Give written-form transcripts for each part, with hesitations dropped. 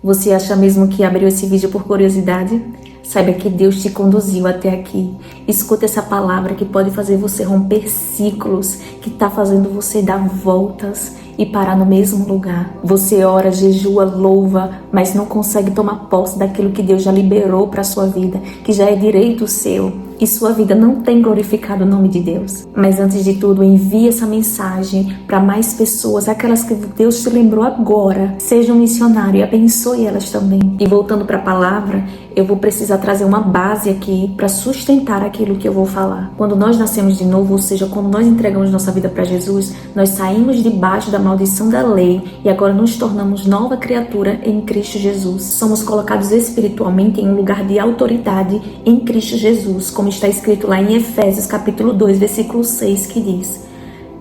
Você acha mesmo que abriu esse vídeo por curiosidade? Saiba que Deus te conduziu até aqui. Escuta essa palavra que pode fazer você romper ciclos, que está fazendo você dar voltas e parar no mesmo lugar. Você ora, jejua, louva, mas não consegue tomar posse daquilo que Deus já liberou para sua vida, que já é direito seu. E sua vida não tem glorificado o nome de Deus. Mas antes de tudo, envie essa mensagem para mais pessoas, aquelas que Deus te lembrou agora. Seja um missionário e abençoe elas também. E voltando para a palavra, eu vou precisar trazer uma base aqui para sustentar aquilo que eu vou falar. Quando nós nascemos de novo, ou seja, quando nós entregamos nossa vida para Jesus, nós saímos debaixo da maldição da lei e agora nos tornamos nova criatura em Cristo Jesus. Somos colocados espiritualmente em um lugar de autoridade em Cristo Jesus, como está escrito lá em Efésios capítulo 2, versículo 6, que diz: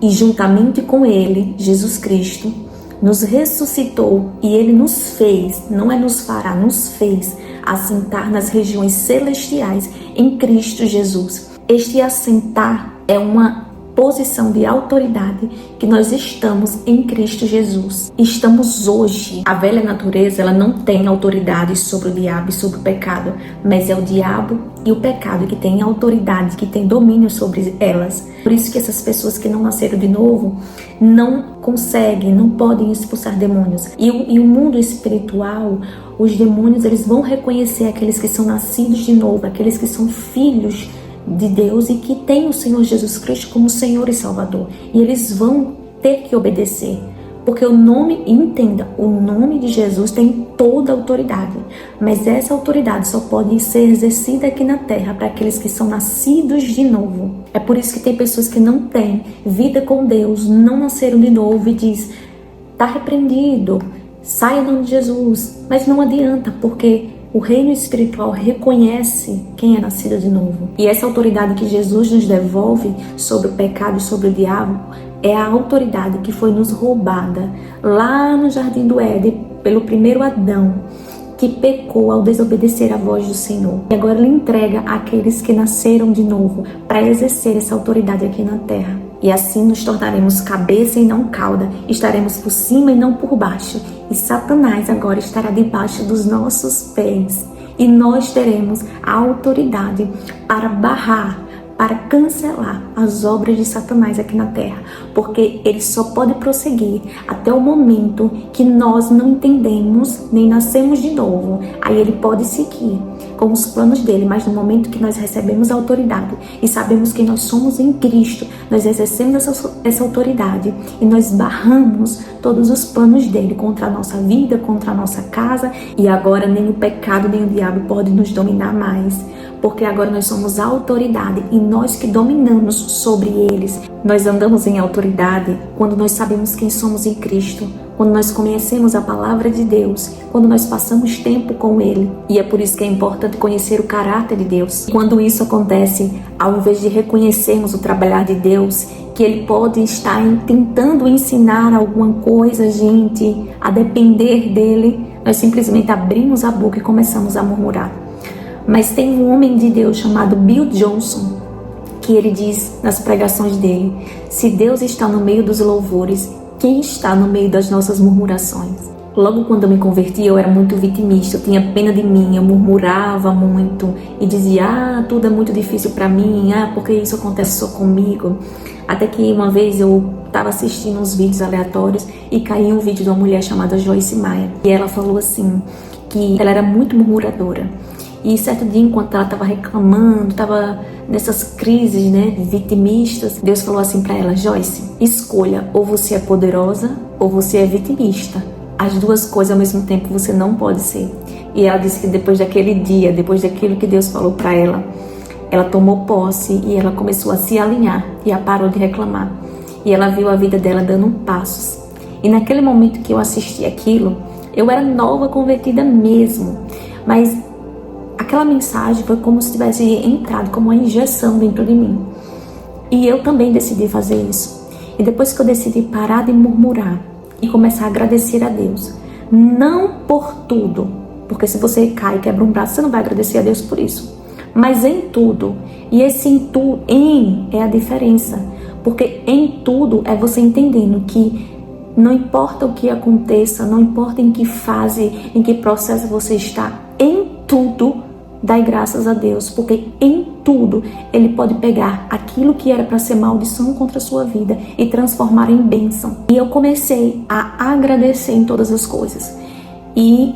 e juntamente com ele, Jesus Cristo, nos ressuscitou e ele nos fez, não é nos fará, nos fez assentar nas regiões celestiais em Cristo Jesus. Este assentar é uma posição de autoridade que nós estamos em Cristo Jesus. Estamos hoje. A velha natureza, ela não tem autoridade sobre o diabo e sobre o pecado, mas é o diabo e o pecado que tem autoridade, que tem domínio sobre elas. Por isso que essas pessoas que não nasceram de novo não conseguem, não podem expulsar demônios. E o mundo espiritual, os demônios, eles vão reconhecer aqueles que são nascidos de novo, aqueles que são filhos de Deus e que tem o Senhor Jesus Cristo como Senhor e Salvador. E eles vão ter que obedecer. Porque o nome, entenda, o nome de Jesus tem toda a autoridade. Mas essa autoridade só pode ser exercida aqui na terra para aqueles que são nascidos de novo. É por isso que tem pessoas que não têm vida com Deus, não nasceram de novo e diz: está repreendido, sai em nome de Jesus. Mas não adianta, porque o reino espiritual reconhece quem é nascido de novo. E essa autoridade que Jesus nos devolve sobre o pecado e sobre o diabo é a autoridade que foi nos roubada lá no Jardim do Éden pelo primeiro Adão, que pecou ao desobedecer a voz do Senhor. E agora ele entrega àqueles que nasceram de novo para exercer essa autoridade aqui na terra. E assim nos tornaremos cabeça e não cauda, estaremos por cima e não por baixo. E Satanás agora estará debaixo dos nossos pés. E nós teremos a autoridade para barrar, para cancelar as obras de Satanás aqui na terra. Porque ele só pode prosseguir até o momento que nós não entendemos, nem nascemos de novo. Aí ele pode seguir com os planos dele, mas no momento que nós recebemos a autoridade e sabemos que nós somos em Cristo, nós exercemos essa autoridade e nós barramos todos os planos dele contra a nossa vida, contra a nossa casa. E agora nem o pecado nem o diabo pode nos dominar mais, porque agora nós somos a autoridade e nós que dominamos sobre eles. Nós andamos em autoridade quando nós sabemos quem somos em Cristo, quando nós conhecemos a palavra de Deus, quando nós passamos tempo com Ele. E é por isso que é importante conhecer o caráter de Deus. Quando isso acontece, ao invés de reconhecermos o trabalhar de Deus, que Ele pode estar tentando ensinar alguma coisa a gente, a depender dEle, nós simplesmente abrimos a boca e começamos a murmurar. Mas tem um homem de Deus chamado Bill Johnson, que ele diz nas pregações dele: se Deus está no meio dos louvores, quem está no meio das nossas murmurações? Logo quando eu me converti, eu era muito vitimista, eu tinha pena de mim, eu murmurava muito e dizia: tudo é muito difícil para mim, porque isso acontece só comigo. Até que uma vez eu estava assistindo uns vídeos aleatórios e caiu um vídeo de uma mulher chamada Joyce Meyer. E ela falou assim, que ela era muito murmuradora. E certo dia, enquanto ela estava reclamando, estava nessas crises, vitimistas, Deus falou assim para ela: Joyce, escolha, ou você é poderosa ou você é vitimista. As duas coisas ao mesmo tempo você não pode ser. E ela disse que depois daquele dia, depois daquilo que Deus falou para ela, ela tomou posse e ela começou a se alinhar e ela parou de reclamar. E ela viu a vida dela dando passos. E naquele momento que eu assisti aquilo, eu era nova convertida mesmo, mas aquela mensagem foi como se tivesse entrado como uma injeção dentro de mim. E eu também decidi fazer isso. E depois que eu decidi parar de murmurar e começar a agradecer a Deus, não por tudo, porque se você cai e quebra um braço, você não vai agradecer a Deus por isso, mas em tudo. E esse em é a diferença, porque em tudo é você entendendo que Não importa o que aconteça, não importa em que fase, em que processo você está, em tudo, dai graças a Deus, porque em tudo Ele pode pegar aquilo que era para ser maldição contra a sua vida e transformar em bênção. E eu comecei a agradecer em todas as coisas. E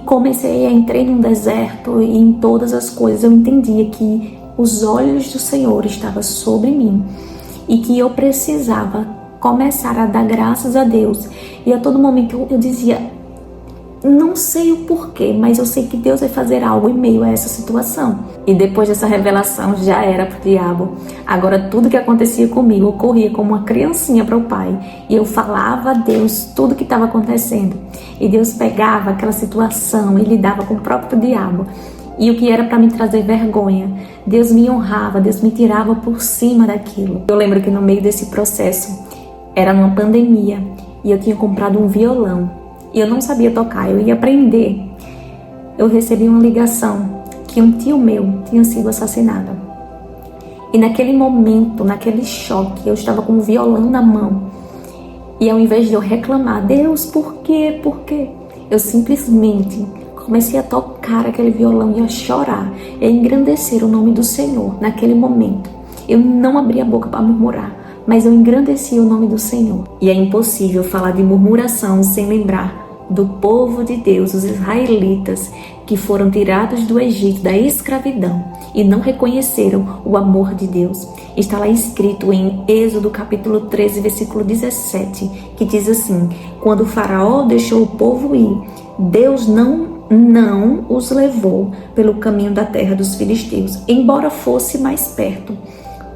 entrei num deserto e em todas as coisas eu entendia que os olhos do Senhor estavam sobre mim e que eu precisava começar a dar graças a Deus. E a todo momento eu dizia, não sei o porquê, mas eu sei que Deus vai fazer algo em meio a essa situação. E depois dessa revelação já era pro diabo. Agora tudo que acontecia comigo ocorria como uma criancinha para o pai. E eu falava a Deus tudo que estava acontecendo. E Deus pegava aquela situação e lidava com o próprio diabo. E o que era para me trazer vergonha, Deus me honrava, Deus me tirava por cima daquilo. Eu lembro que no meio desse processo, era numa pandemia, e eu tinha comprado um violão. E eu não sabia tocar, eu ia aprender. Eu recebi uma ligação que um tio meu tinha sido assassinado. E naquele momento, naquele choque, eu estava com o violão na mão. E ao invés de eu reclamar, Deus, por quê? Por quê? Eu simplesmente comecei a tocar aquele violão e a chorar, e a engrandecer o nome do Senhor naquele momento. Eu não abri a boca para murmurar, mas eu engrandeci o nome do Senhor. E é impossível falar de murmuração sem lembrar do povo de Deus, os israelitas, que foram tirados do Egito, da escravidão, e não reconheceram o amor de Deus. Está lá escrito em Êxodo capítulo 13, versículo 17, que diz assim: quando o faraó deixou o povo ir, Deus não os levou pelo caminho da terra dos filisteus, embora fosse mais perto,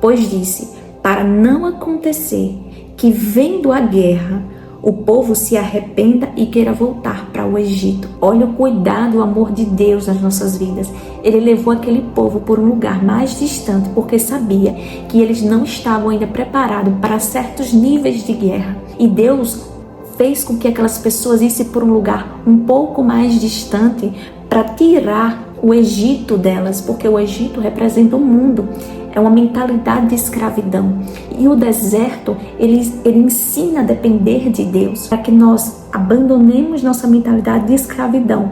pois disse, para não acontecer que, vendo a guerra, o povo se arrependa e queira voltar para o Egito. Olha o cuidado, o amor de Deus nas nossas vidas. Ele levou aquele povo por um lugar mais distante, porque sabia que eles não estavam ainda preparados para certos níveis de guerra. E Deus fez com que aquelas pessoas fossem por um lugar um pouco mais distante para tirar o Egito delas, porque o Egito representa o mundo. É uma mentalidade de escravidão. E o deserto, ele ensina a depender de Deus, para que nós abandonemos nossa mentalidade de escravidão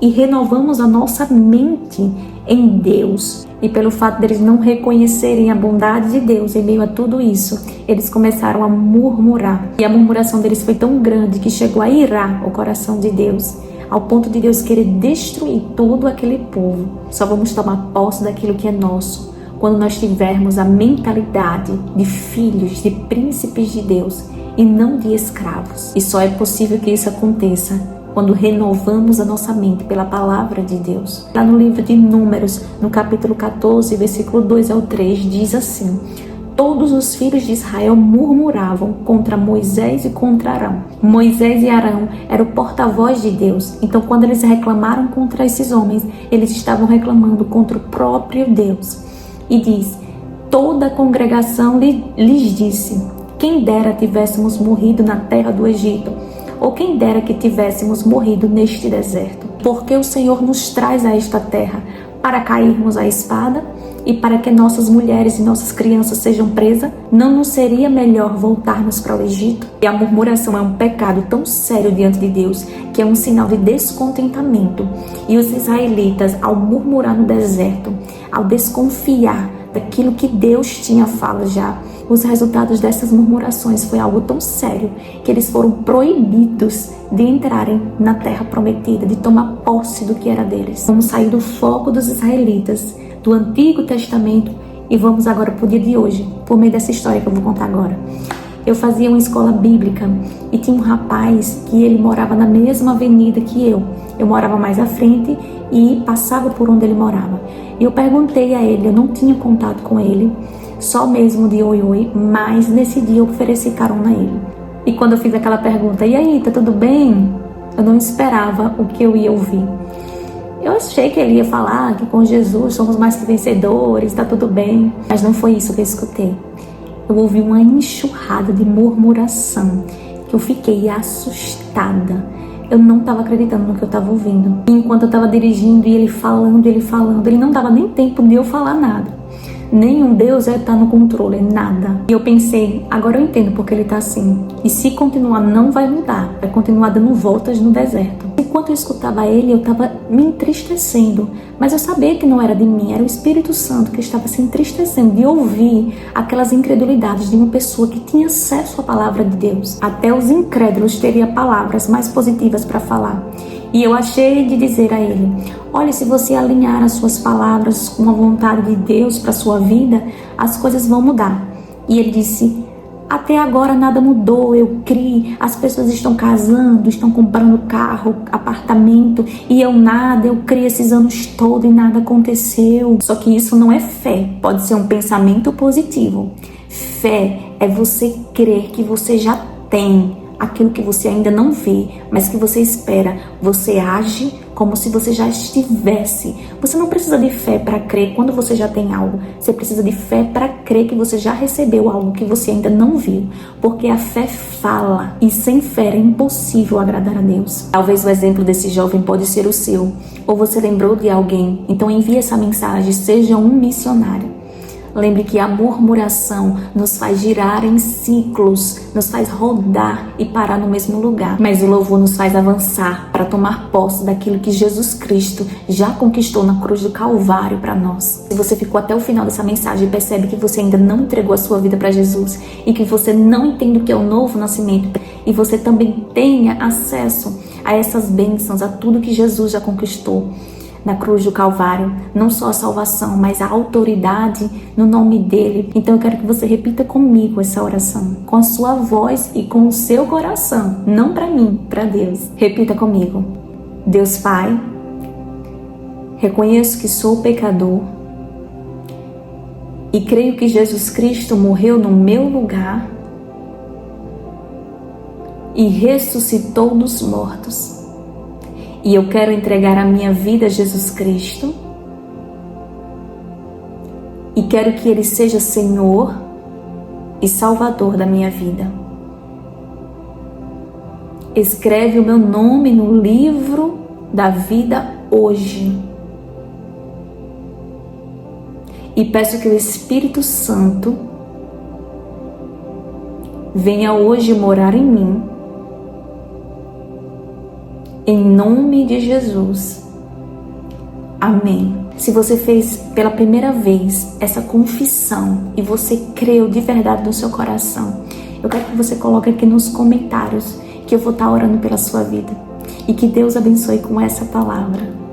e renovamos a nossa mente em Deus. E pelo fato deles não reconhecerem a bondade de Deus em meio a tudo isso, eles começaram a murmurar. E a murmuração deles foi tão grande que chegou a irar o coração de Deus, ao ponto de Deus querer destruir todo aquele povo. Só vamos tomar posse daquilo que é nosso quando nós tivermos a mentalidade de filhos, de príncipes de Deus e não de escravos. E só é possível que isso aconteça quando renovamos a nossa mente pela palavra de Deus. Lá no livro de Números, no capítulo 14, versículo 2 ao 3, diz assim: todos os filhos de Israel murmuravam contra Moisés e contra Arão. Moisés e Arão eram o porta-voz de Deus. Então, quando eles reclamaram contra esses homens, eles estavam reclamando contra o próprio Deus. E diz, toda a congregação lhes disse, quem dera tivéssemos morrido na terra do Egito, ou quem dera que tivéssemos morrido neste deserto. Porque o Senhor nos traz a esta terra para cairmos à espada e para que nossas mulheres e nossas crianças sejam presas? Não nos seria melhor voltarmos para o Egito? E a murmuração é um pecado tão sério diante de Deus, que é um sinal de descontentamento. E os israelitas, ao murmurar no deserto, ao desconfiar daquilo que Deus tinha falado já, os resultados dessas murmurações foi algo tão sério que eles foram proibidos de entrarem na terra prometida, de tomar posse do que era deles. Vamos sair do foco dos israelitas, do Antigo Testamento, e vamos agora para o dia de hoje, por meio dessa história que eu vou contar agora. Eu fazia uma escola bíblica e tinha um rapaz que ele morava na mesma avenida que eu. Eu morava mais à frente e passava por onde ele morava. E eu perguntei a ele, eu não tinha contato com ele, só mesmo de oi, mas nesse dia eu ofereci carona a ele. E quando eu fiz aquela pergunta, e aí, tá tudo bem? Eu não esperava o que eu ia ouvir. Eu achei que ele ia falar que com Jesus somos mais que vencedores, tá tudo bem. Mas não foi isso que eu escutei. Eu ouvi uma enxurrada de murmuração, que eu fiquei assustada. Eu não estava acreditando no que eu estava ouvindo. E enquanto eu estava dirigindo e ele falando, ele não dava nem tempo de eu falar nada. Nenhum Deus está no controle, nada. E eu pensei, agora eu entendo porque ele está assim. E se continuar, não vai mudar. Vai continuar dando voltas no deserto. Enquanto eu escutava ele, eu estava me entristecendo. Mas eu sabia que não era de mim, era o Espírito Santo que estava se entristecendo de ouvir aquelas incredulidades de uma pessoa que tinha acesso à palavra de Deus. Até os incrédulos teriam palavras mais positivas para falar. E eu achei de dizer a ele, olha, se você alinhar as suas palavras com a vontade de Deus para a sua vida, as coisas vão mudar. E ele disse, até agora nada mudou, eu criei, as pessoas estão casando, estão comprando carro, apartamento, e eu nada, eu criei esses anos todos e nada aconteceu. Só que isso não é fé, pode ser um pensamento positivo. Fé é você crer que você já tem aquilo que você ainda não vê, mas que você espera. Você age como se você já estivesse. Você não precisa de fé para crer quando você já tem algo. Você precisa de fé para crer que você já recebeu algo que você ainda não viu. Porque a fé fala e sem fé é impossível agradar a Deus. Talvez o exemplo desse jovem pode ser o seu. Ou você lembrou de alguém. Então envie essa mensagem. Seja um missionário. Lembre que a murmuração nos faz girar em ciclos, nos faz rodar e parar no mesmo lugar. Mas o louvor nos faz avançar para tomar posse daquilo que Jesus Cristo já conquistou na cruz do Calvário para nós. Se você ficou até o final dessa mensagem e percebe que você ainda não entregou a sua vida para Jesus e que você não entende o que é o novo nascimento e você também tenha acesso a essas bênçãos, a tudo que Jesus já conquistou na cruz do Calvário, não só a salvação, mas a autoridade no nome dele. Então eu quero que você repita comigo essa oração, com a sua voz e com o seu coração, não para mim, para Deus. Repita comigo. Deus Pai, reconheço que sou pecador e creio que Jesus Cristo morreu no meu lugar e ressuscitou dos mortos. E eu quero entregar a minha vida a Jesus Cristo. E quero que Ele seja Senhor e Salvador da minha vida. Escreve o meu nome no livro da vida hoje. E peço que o Espírito Santo venha hoje morar em mim. Em nome de Jesus. Amém. Se você fez pela primeira vez essa confissão e você creu de verdade no seu coração, eu quero que você coloque aqui nos comentários que eu vou estar orando pela sua vida. E que Deus abençoe com essa palavra.